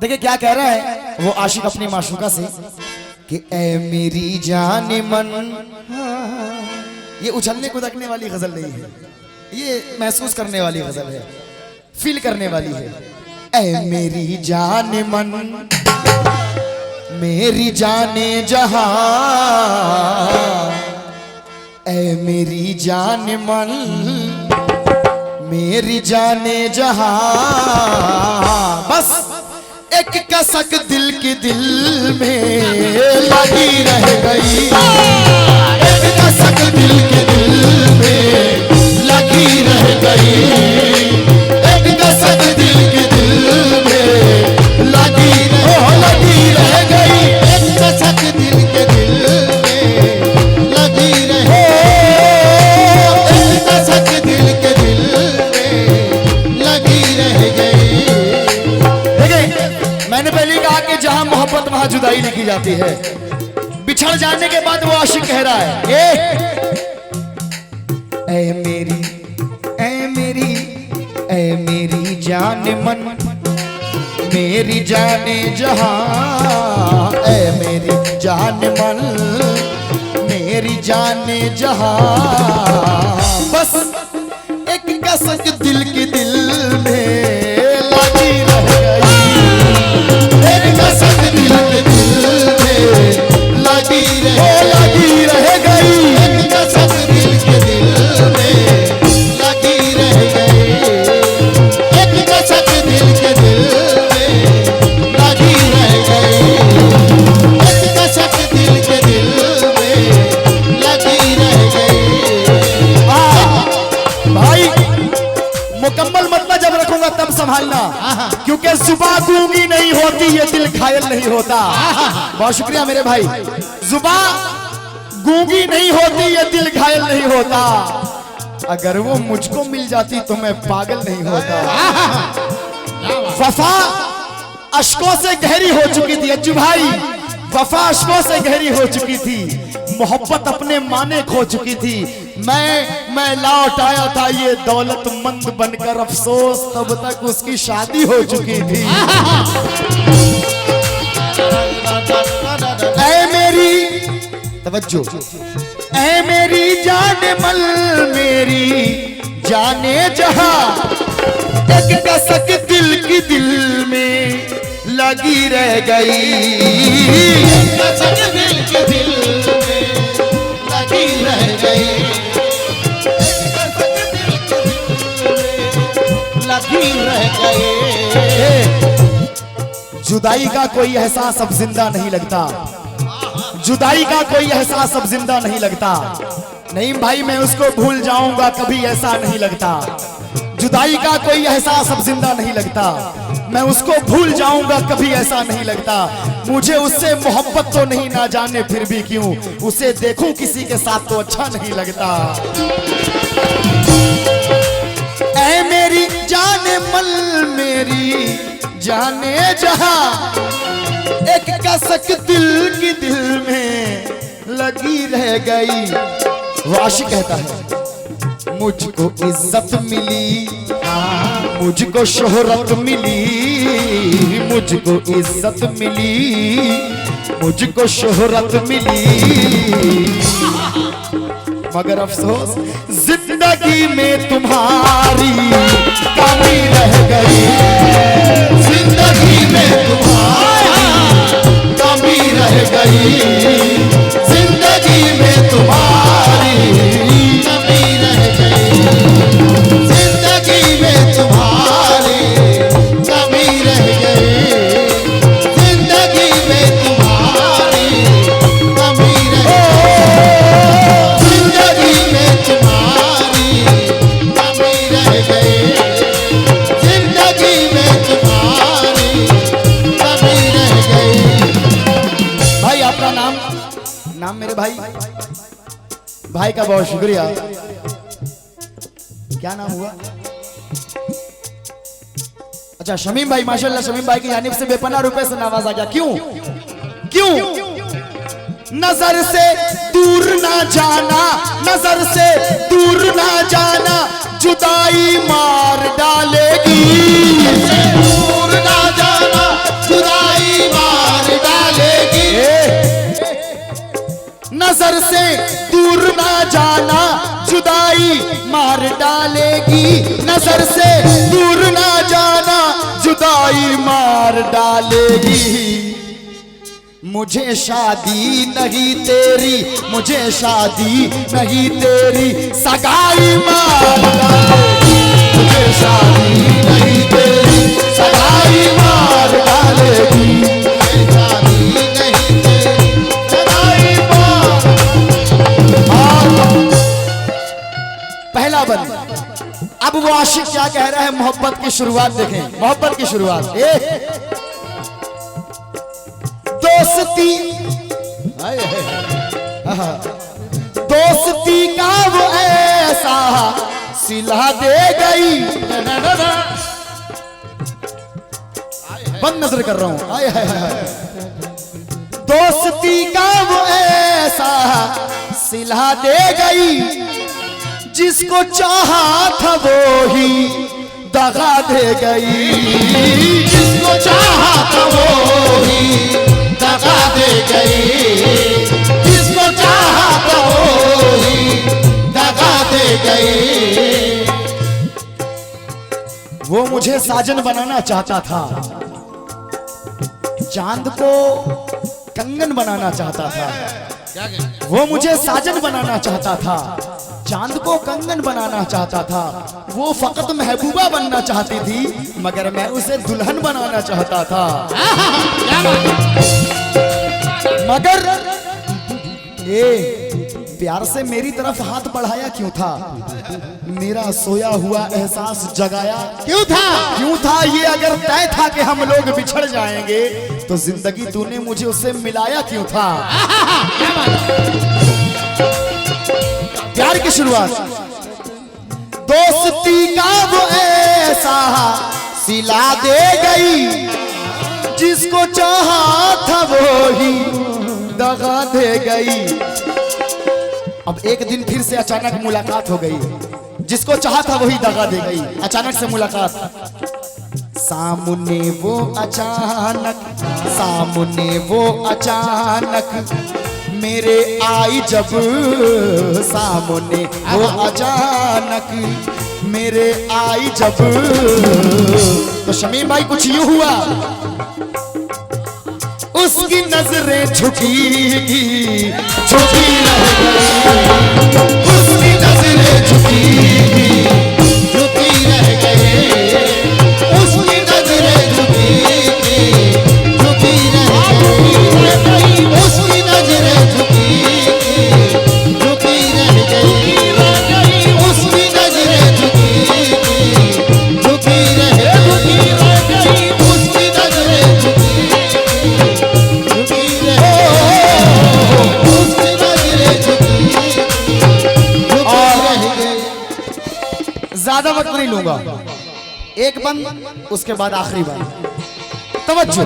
देखिए क्या कह रहा है वो आशिक अपनी माशूका से कि ऐ मेरी जान मन। ये उछलने कूदकने वाली गजल नहीं है, ये महसूस करने वाली गजल है, फील करने वाली है। ऐ मेरी जान मन मेरी जाने जहां, ऐ मेरी जान मन मेरी जाने जहां। बस एक कसक दिल के दिल में लगी रह गई, एक कसक दिल के दिल में लगी रह गई, एक कसक दिल के दिल में लगी रह गई, एक कसक दिल के दिल में लगी रह गई, एक कसक दिल के दिल में लगी रह गई। मैंने पहले कहा कि जहां मोहब्बत वहां जुदाई लिखी जाती है। बिछड़ जाने के बाद वो आशिक कह रहा है ऐ मेरी ऐ मेरी ऐ मेरी जान मन मेरी जाने जहां, ऐ मेरी जान मन मेरी जाने जहां। बस एक कसक दिल के दिल में लगी रह गई, एक कसक दिल के दिल में लगी रह गई, एक कसक दिल के दिल में लगी रह गई, एक कसक दिल के दिल में लगी रह गई, एक कसक दिल के दिल में लगी रह गई। भाई मुकम्मल मतलब जब रखूंगा तब संभालना, क्योंकि जुबान गूंगी नहीं होती ये दिल घायल नहीं होता। बहुत शुक्रिया मेरे भाई। जुबान गूंगी नहीं होती ये दिल घायल नहीं होता, अगर वो मुझको मिल जाती तो मैं पागल नहीं होता। वफा अश्कों से गहरी हो चुकी थी अज्जू भाई, वफा अश्कों से गहरी हो चुकी थी, मोहब्बत अपने माने खो चुकी थी। मैं लौट आया था ये दौलतमंद बनकर, अफसोस तब तक उसकी शादी हो चुकी थी। ऐ मेरी तवज्जो, ऐ मेरी जाने मल मेरी जाने जहां, एक कसक दिल की दिल में लगी रह गई, एक कसक दिल के दिल में लगी रह गई, लगी रह गई। जुदाई का कोई एहसास अब जिंदा नहीं लगता, जुदाई का कोई एहसास अब जिंदा नहीं लगता। नहीं भाई मैं उसको भूल जाऊंगा कभी ऐसा नहीं लगता, जुदाई का कोई एहसास अब जिंदा नहीं लगता, मैं उसको भूल जाऊंगा कभी ऐसा नहीं लगता। मुझे उससे मोहब्बत तो नहीं ना जाने फिर भी क्यों उसे देखूं किसी के साथ तो अच्छा नहीं लगता। ऐ मेरी जाने मल मेरी जाने जहां, एक कसक दिल की दिल में लगी रह गई। वो आशिक कहता है मुझको इज्जत मिली, मुझको शोहरत मिली, मुझको इज्जत मिली, मुझको शोहरत मिली, मगर अफसोस जिंदगी में तुम्हारी कमी रह गई, जिंदगी में तुम्हारी कमी रह गई, जिंदगी में तुम्हारी कमी रह गई, जिंदगी में तुम्हारी कमी रह गई, जिंदगी में तुम्हारी कमी रह गई, जिंदगी में तुम्हारी कमी रह गई, जिंदगी में तुम्हारी कमी रह गई। भाई आपका नाम मेरे भाई का बहुत शुक्रिया। क्या नाम हुआ? अच्छा शमीम भाई, माशाल्लाह शमीम भाई की जानिब से बेपनाह रुपए से नवाजा गया। क्यों क्यों? नजर से दूर ना जाना, नजर से दूर ना जाना, जुदाई मार डालेगी, दूर ना जाना नजर से दूर ना जाना, जुदाई मार डालेगी। नजर से दूर ना जाना, जुदाई मार डालेगी। मुझे शादी नहीं तेरी, मुझे शादी नहीं तेरी, सगाई मार डालेगी। मुझे शादी नहीं तेरी, सगाई मार डालेगी। मुझे शादी नहीं तेरी, सगाई मार। पहला बंद। अब वो आशिक क्या कह रहा है, मोहब्बत की शुरुआत देखें, मोहब्बत की शुरुआत। दोस्ती, दोस्ती का वो ऐसा सिला दे गई। बंद नजर कर रहा हूं। आए हाय, दोस्ती का वो ऐसा सिला दे गई, जिसको चाहा था वो ही दगा दे गई। जिसको चाहा था वो ही दगा दे गई। जिसको चाहा था वो ही दगा दे गई। वो मुझे साजन बनाना चाहता था, चांद को कंगन बनाना चाहता था। वो मुझे साजन बनाना चाहता था, चांद को कंगन बनाना चाहता था। वो फकत महबूबा बनना चाहती थी, मगर मैं उसे दुल्हन बनाना चाहता था। मगर प्यार से मेरी तरफ हाथ बढ़ाया क्यों था? मेरा सोया हुआ एहसास जगाया क्यों था? क्यों था ये अगर तय था कि हम लोग बिछड़ जाएंगे, तो जिंदगी तूने मुझे उससे मिलाया क्यों था? प्यार की शुरुआत। दोस्ती का वो ऐसा सिला दे गई, जिसको चाहा था वो ही दगा दे गई। अब एक दिन फिर से अचानक मुलाकात हो गई, जिसको चाहा था वही दगा दे गई। अचानक से मुलाकात, सामने वो अचानक, सामने वो अचानक मेरे आई जब, सामने वो अचानक मेरे आई जब। तो शमीम भाई कुछ यूं हुआ, उसकी नजरें झुकी झुकी रह गई। उसकी नजरें झुकी झुकी रह गई। उसकी नजरें झुकी झुकी रह गई। उसकी नजरें झुकी झुकी रह गई। उसकी नजरें झुकी झुकी रह गई। उसकी नजरें झुकी ज्यादा वक्त नहीं लूंगा, एक बंद उसके बाद आखिरी बंद। तवज्जो।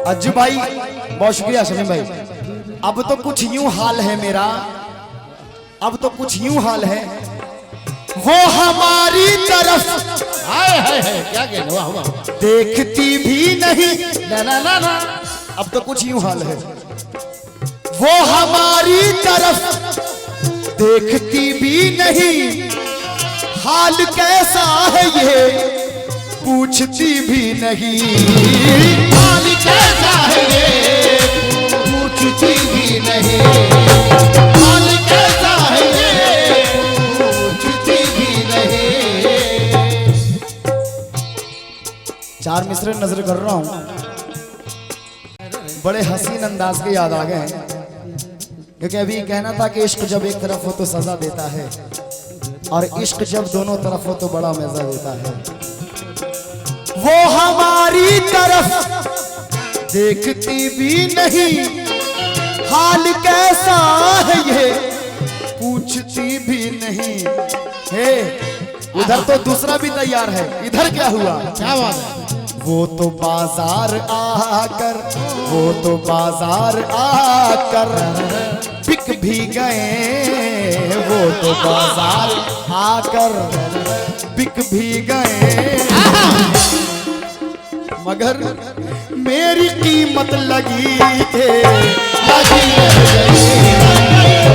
अज्जू भाई बहुत शुक्रिया। शमीम भाई अब तो कुछ यूं हाल है मेरा, अब तो कुछ यूं हाल है, वो हमारी तरफ क्या देखती भी नहीं। ना ना ना ना, अब तो कुछ यूं हाल है, वो हमारी तरफ देखती भी नहीं। हाल कैसा है ये पूछती भी नहीं। हाल कैसा है ये पूछती भी नहीं। हाल कैसा है ये पूछती भी नहीं। चार मिसरे नजर कर रहा हूं, बड़े हसीन अंदाज के याद आ गए हैं, क्योंकि अभी कहना था कि इश्क जब एक तरफ हो तो सजा देता है, और इश्क जब दोनों तरफ हो तो बड़ा मजा देता है। वो हमारी तरफ देखती भी नहीं। हाल कैसा है ये पूछती भी नहीं। हे वो उधर तो दूसरा भी तैयार है, इधर क्या हुआ? क्या बात है? वो तो बाजार आकर, वो तो बाजार आकर बिक भी गए, वो तो बाजार आकर बिक भी गए, मगर मेरी कीमत लगी थे, लगी रह गई,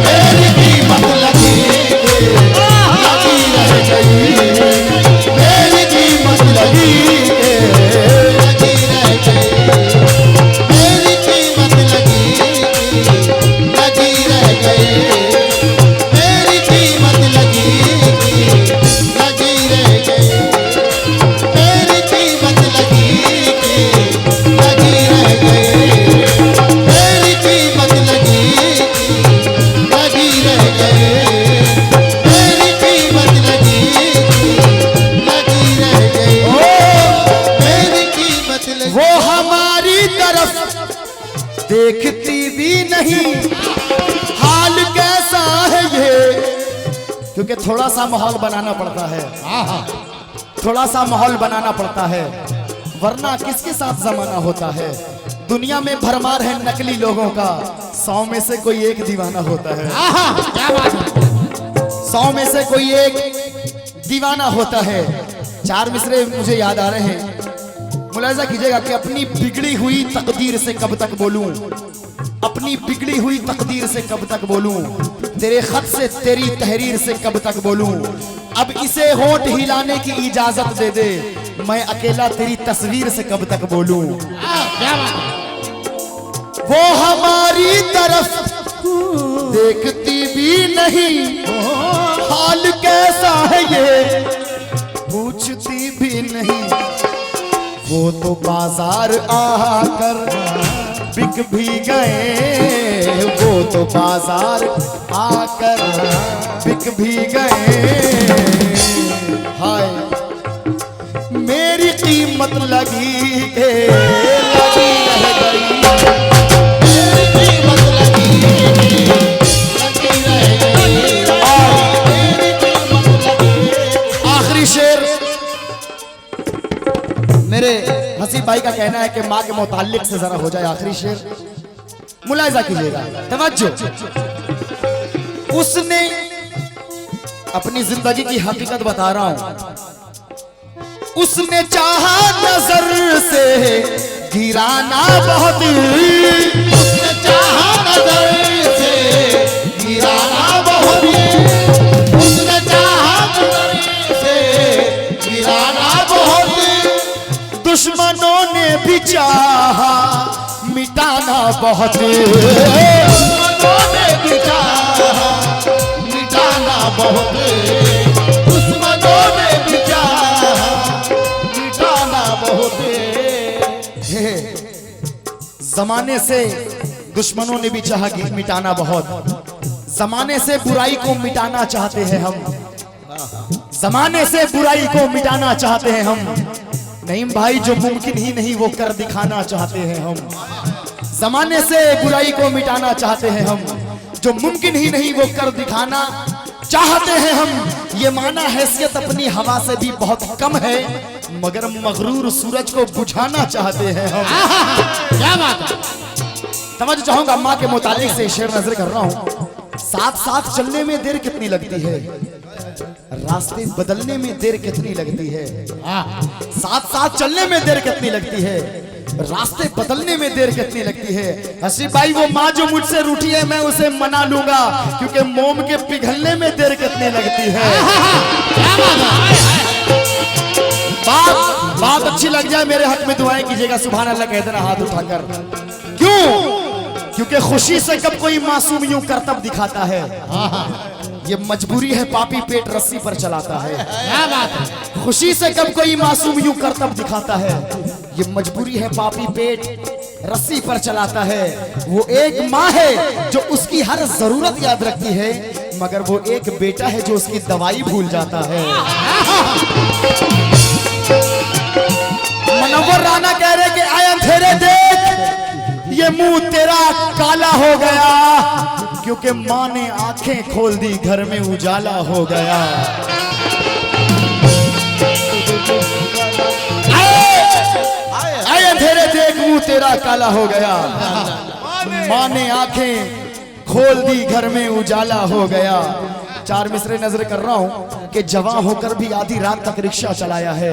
मेरी कीमत लगी थे, लगी रह गई, मेरी कीमत लगी थे, लगी रह गई, मेरी कीमत लगी थी, लगी रह गई, मेरी कीमत लगी थी, लगी रह गई, मेरी कीमत लगी थी, लगी रह गई, मेरी कीमत लगी थी, लगी रह गई, मेरी कीमत लगी थी, लगी रह गई, मेरी कीमत लगी। वो हमारी तरफ देखती भी नहीं, हाल कैसा है ये, क्योंकि थोड़ा सा माहौल बनाना पड़ता है, थोड़ा सा माहौल बनाना पड़ता है, वरना किसके साथ जमाना होता है। दुनिया में भरमार है नकली लोगों का, 100 में से कोई एक दीवाना होता है, क्या बात है? 100 में से कोई एक दीवाना होता है। 4 मिसरे मुझे याद आ रहे हैं, मुलाहिजा कीजिएगा कि अपनी बिगड़ी हुई तकदीर से कब तक बोलूं, अपनी बिगड़ी हुई तकदीर से कब तक बोलूं, तेरे खत से तेरी तहरीर से कब तक बोलूं, अब इसे होंठ हिलाने की इजाजत दे दे, मैं अकेला तेरी तस्वीर से कब तक बोलूं। क्या बात है? वो हमारी तरफ देखती भी नहीं, हाल कैसा है ये पूछती भी नहीं, वो तो बाजार आकर बिक भी गए, वो तो बाजार आकर बिक भी गए, हाय मेरी कीमत लगी के लगी रह गई, मेरी कीमत लगी लगी रह गई, मेरी कीमत लगी। आखिरी शेर मेरे हसीब भाई का कहना है कि माँ के मुताल्लिक से जरा हो जाए आखिरी शेर, मुलाहिजा कीजिएगा, तवज्जो। उसने अपनी जिंदगी की हकीकत बता रहा हूं, उसने चाहा नजर से गिराना बहुत, उसने चाहा नजर से गिराना बहुत, उसने चाहा नजर से गिराना बहुत, दुश्मनों ने भी चाहा मिटाना बहुत, दुश्मनों ने भी चाहा मिटाना बहुत, दुश्मनों ने भी चाहा मिटाना बहुत। जमाने से दुश्मनों ने भी चाहा मिटाना बहुत, जमाने से बुराई को मिटाना चाहते हैं हम, जमाने से बुराई को मिटाना चाहते हैं हम, नहीं भाई जो मुमकिन ही नहीं वो कर दिखाना चाहते हैं हम, जमाने से बुराई को मिटाना चाहते हैं हम, जो मुमकिन ही नहीं वो कर दिखाना चाहते हैं हम। ये माना हैसियत अपनी हवा से भी बहुत कम है, मगर मगरूर सूरज को बुझाना चाहते हैं हम। क्या बात है? समझ चाहूंगा माँ के मुतालिक से शेर नजर कर रहा हूँ। साथ साथ चलने में देर कितनी लगती है, रास्ते बदलने में देर कितनी लगती है, साथ साथ चलने में देर कितनी लगती है, रास्ते बदलने में देर कितनी लगती है। हसीब भाई वो माँ जो मुझसे रूठी है मैं उसे मना लूंगा, क्योंकि मोम के पिघलने में देर कितनी लगती है। बात अच्छी लग जाए मेरे हक में दुआएं कीजिएगा, सुभान अल्लाह कह देना हाथ उठाकर। क्यों? क्योंकि खुशी से कब कोई मासूम यूं करतब दिखाता है, ये मजबूरी है पापी पेट रस्सी पर चलाता है। क्या बात है? खुशी से कब कोई मासूम यूं करतब दिखाता है, ये मजबूरी है पापी पेट रस्सी पर चलाता है। वो एक माँ है जो उसकी हर जरूरत याद रखती है, मगर वो एक बेटा है जो उसकी दवाई भूल जाता है। मनव्वर राना कह रहे कि आय अंधेरे देख, ये मुंह तेरा काला हो गया, क्योंकि माँ ने आंखें खोल दी घर में उजाला हो गया। आए अंधेरे देख मुंह तेरा काला हो गया, माँ ने आंखें खोल दी घर में उजाला हो गया। चार मिसरे नजर कर रहा हूं कि जवान होकर भी आधी रात तक रिक्शा चलाया है।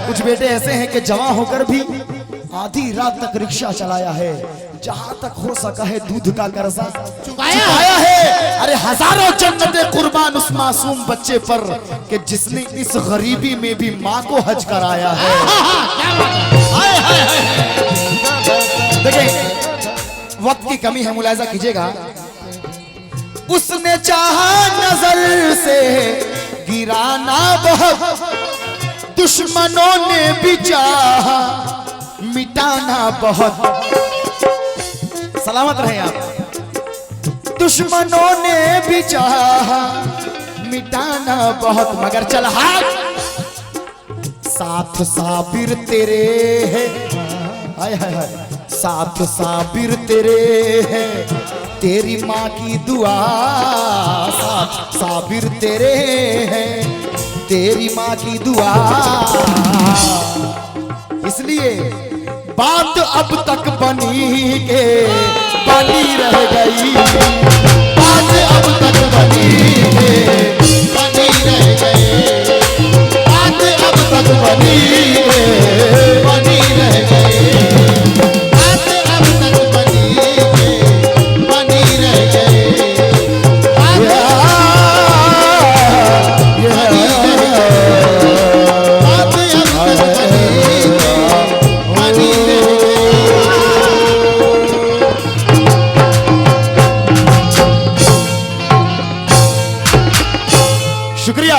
कुछ बेटे ऐसे हैं कि जवान होकर भी आधी रात तक रिक्शा चलाया है। जहां तक हो सका है दूध का कर्जा चुकाया है। अरे हजारों जन्नतें कुर्बान उस मासूम बच्चे पर कि जिसने इस गरीबी में भी माँ को हज कराया है। देखिए वक्त की कमी है, मुलाहिजा कीजिएगा। उसने चाहा नजर से गिराना बहुत, दुश्मनों ने भी चाहा मिटाना बहुत। सलामत रहे आप। दुश्मनों ने भी चाहा मिटाना बहुत, मगर चल हाथ साथ साबिर तेरे है। हाय हाय हाय, साथ साबिर तेरे है, तेरी माँ की दुआ साथ साबिर तेरे है, तेरी माँ की दुआ। इसलिए बात अब तक बनी के बनी रह गई, बात अब तक बनी के बनी रह गई, बात अब तक बनी के बनी रह गई, बात अब तक बनी के बनी रह गई। शुक्रिया।